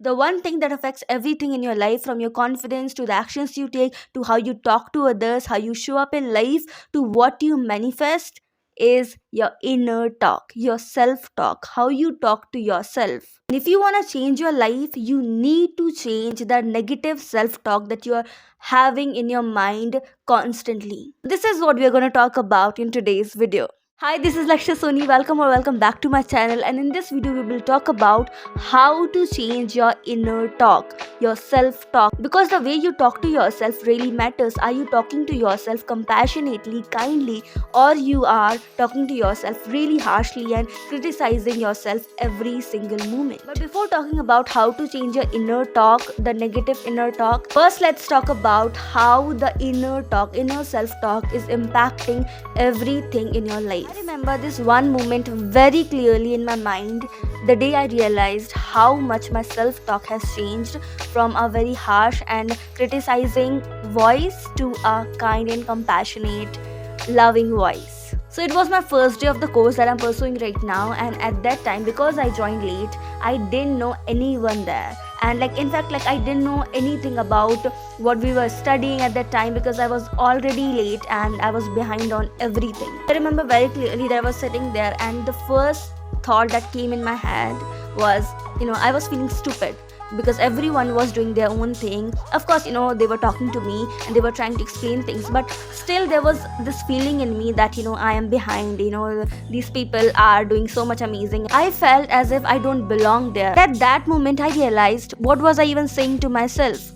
The one thing that affects everything in your life, from your confidence to the actions you take to how you talk to others, how you show up in life, to what you manifest, is your inner talk, your self talk, how you talk to yourself. And if you want to change your life, you need to change that negative self talk that you are having in your mind constantly. This is what we are going to talk about in today's video. Hi, this is Lakshya Soni. Welcome back to my channel. And in this video, we will talk about how to change your inner talk, your self talk. Because the way you talk to yourself really matters. Are you talking to yourself compassionately, kindly, or you are talking to yourself really harshly and criticizing yourself every single moment? But before talking about how to change your inner talk, the negative inner talk, first let's talk about how the inner talk, inner self talk is impacting everything in your life. I remember this one moment very clearly in my mind, the day I realized how much my self talk has changed from a very harsh and criticizing voice to a kind and compassionate, loving voice. So it was my first day of the course that I'm pursuing right now, and at that time, because I joined late, I didn't know anyone there. And in fact, I didn't know anything about what we were studying at that time, because I was already late and I was behind on everything. I remember very clearly that I was sitting there, and the first thought that came in my head was, I was feeling stupid because everyone was doing their own thing. Of course, they were talking to me and they were trying to explain things, but still there was this feeling in me that I am behind. These people are doing so much amazing. I felt as if I don't belong there. At that moment, I realized, what was I even saying to myself?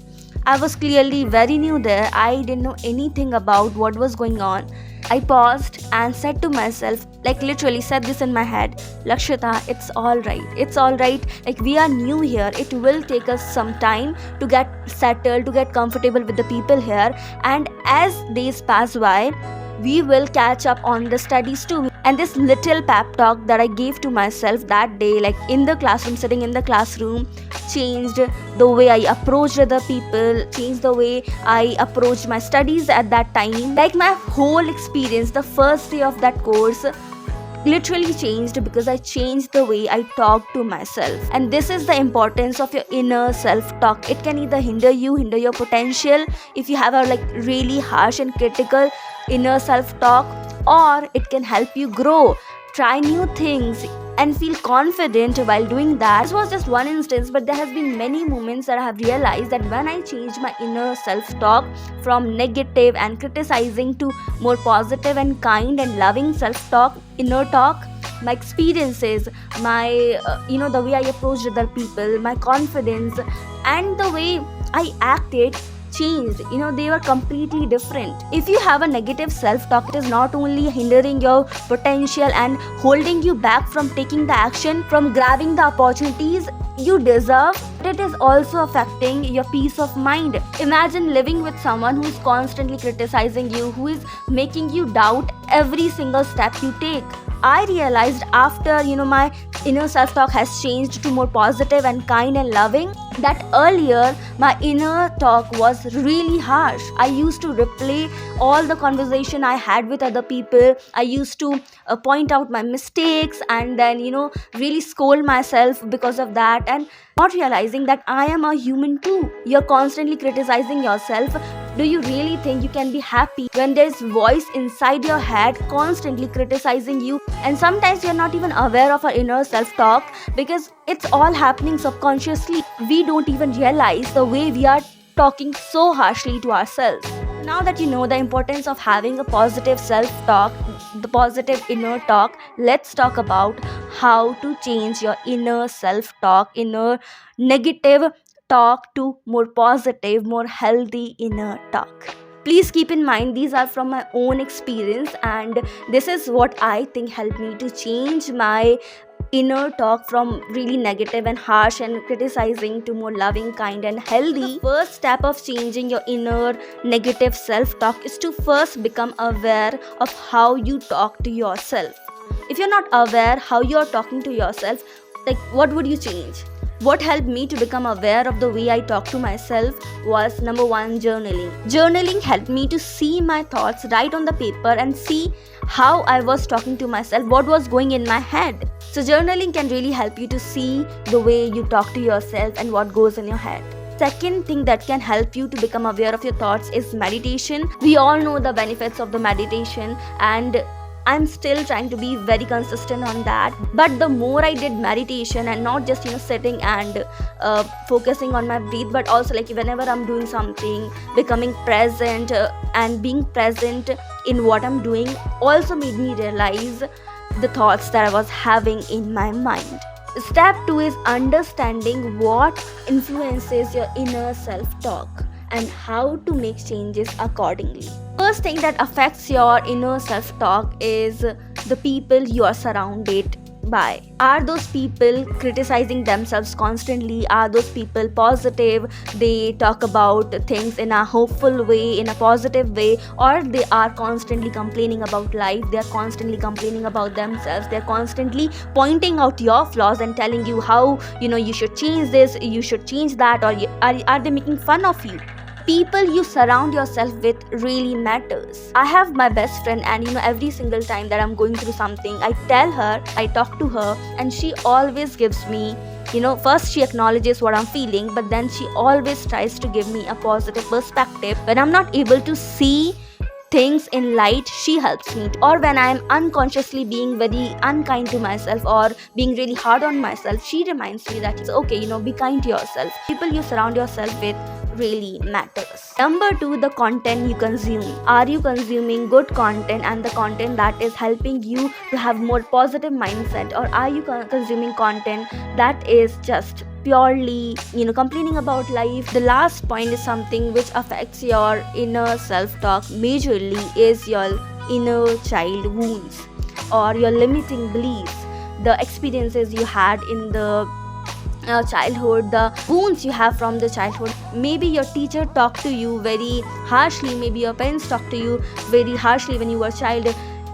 I was clearly very new there. I didn't know anything about what was going on. I paused and said to myself, literally said this in my head, Lakshita, it's alright. It's alright. We are new here. It will take us some time to get settled, to get comfortable with the people here. And as days pass by, we will catch up on the studies too. And this little pep talk that I gave to myself that day, in the classroom, sitting in the classroom, changed the way I approached other people, changed the way I approached my studies at that time. My whole experience, the first day of that course, literally changed because I changed the way I talk to myself. And this is the importance of your inner self-talk. It can either hinder your potential if you have a really harsh and critical inner self-talk, or it can help you grow, try new things, and feel confident while doing that. This was just one instance, but there has been many moments that I have realized that when I changed my inner self-talk from negative and criticizing to more positive and kind and loving self-talk, inner talk, my experiences, my the way I approached other people, my confidence, and the way I acted changed. They were completely different. If you have a negative self-talk, it is not only hindering your potential and holding you back from taking the action, from grabbing the opportunities you deserve, but it is also affecting your peace of mind. Imagine living with someone who is constantly criticizing you, who is making you doubt every single step you take. I realized after my inner self-talk has changed to more positive and kind and loving, that earlier my inner talk was really harsh. I used to replay all the conversation I had with other people. I used to point out my mistakes and then really scold myself because of that, and not realizing that I am a human too. You're constantly criticizing yourself. Do you really think you can be happy when there's voice inside your head constantly criticizing you? And sometimes you're not even aware of our inner self-talk because it's all happening subconsciously. We don't even realize the way we are talking so harshly to ourselves. Now that you know the importance of having a positive self-talk, the positive inner talk, let's talk about how to change your inner self-talk, inner negative talk, to more positive, more healthy inner talk. Please keep in mind, these are from my own experience, and this is what I think helped me to change my inner talk from really negative and harsh and criticizing to more loving, kind, and healthy. The first step of changing your inner negative self-talk is to first become aware of how you talk to yourself. If you're not aware how you're talking to yourself, what would you change? What helped me to become aware of the way I talk to myself was number one, journaling. Journaling helped me to see my thoughts, write on the paper, and see how I was talking to myself, what was going in my head. So journaling can really help you to see the way you talk to yourself and what goes in your head. Second thing that can help you to become aware of your thoughts is meditation. We all know the benefits of the meditation, and I'm still trying to be very consistent on that. But the more I did meditation, and not just sitting and focusing on my breath, but also like whenever I'm doing something, becoming present and being present in what I'm doing, also made me realize the thoughts that I was having in my mind. Step 2 is understanding what influences your inner self-talk and how to make changes accordingly. First thing that affects your inner self-talk is the people you are surrounded by. Are those people criticizing themselves constantly? Are those people positive? They talk about things in a hopeful way, in a positive way, or they are constantly complaining about life, they are constantly complaining about themselves, they are constantly pointing out your flaws and telling you how you should change this, you should change that, or are they making fun of you? People you surround yourself with really matters. I have my best friend, and every single time that I'm going through something, I tell her, I talk to her, and she always gives me, first she acknowledges what I'm feeling, but then she always tries to give me a positive perspective. When I'm not able to see things in light, she helps me. Or when I'm unconsciously being very unkind to myself or being really hard on myself, she reminds me that it's okay, be kind to yourself. People you surround yourself with really matters. Number 2, the content you consume. Are you consuming good content and the content that is helping you to have more positive mindset, or are you consuming content that is just purely complaining about life? The last point is something which affects your inner self-talk majorly, is your inner child wounds or your limiting beliefs, the experiences you had in the childhood, the wounds you have from the childhood. Maybe your teacher talked to you very harshly, maybe your parents talked to you very harshly when you were a child,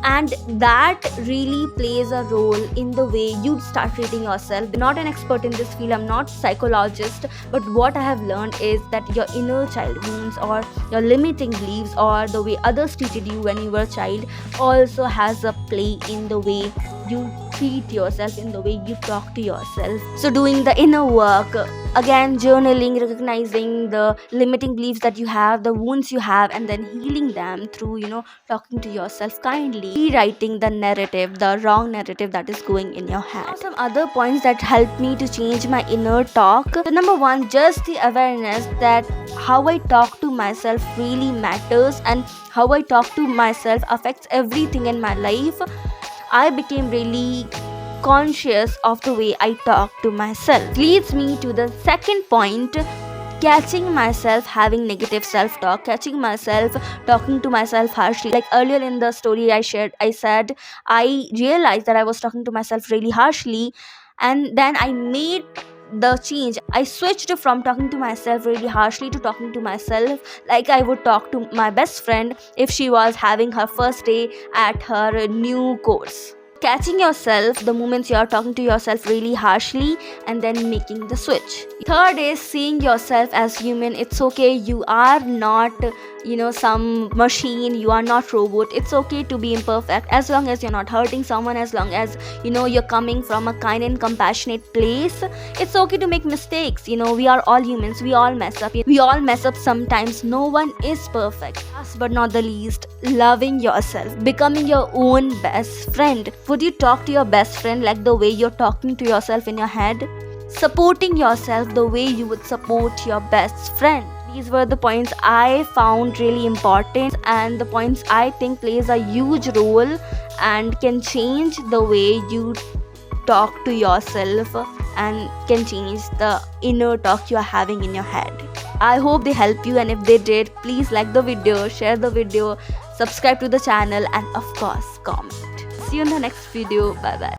and that really plays a role in the way you start treating yourself. I'm not an expert in this field, I'm not a psychologist, but what I have learned is that your inner child wounds or your limiting beliefs or the way others treated you when you were a child also has a play in the way you treat yourself, in the way you talk to yourself. So doing the inner work, again journaling, recognizing the limiting beliefs that you have, the wounds you have, and then healing them through talking to yourself kindly, rewriting the narrative, the wrong narrative that is going in your head. Now, some other points that helped me to change my inner talk. So number 1, just the awareness that how I talk to myself really matters, and how I talk to myself affects everything in my life. I became really conscious of the way I talk to myself. Leads me to the second point, catching myself having negative self-talk, catching myself talking to myself harshly. Like earlier in the story I shared, I said I realized that I was talking to myself really harshly, and then I made the change. I switched from talking to myself really harshly to talking to myself like I would talk to my best friend if she was having her first day at her new course. Catching yourself the moments you are talking to yourself really harshly and then making the switch. Third is seeing yourself as human. It's okay, you are not some machine, you are not robot. It's okay to be imperfect as long as you're not hurting someone, as long as you're coming from a kind and compassionate place. It's okay to make mistakes. We are all humans, we all mess up sometimes. No one is perfect. Last but not the least, loving yourself, becoming your own best friend. Would you talk to your best friend like the way you're talking to yourself in your head? Supporting yourself the way you would support your best friend. These were the points I found really important, and the points I think plays a huge role and can change the way you talk to yourself and can change the inner talk you are having in your head. I hope they help you, and if they did, please like the video, share the video, subscribe to the channel, and of course comment. See you in the next video. Bye bye.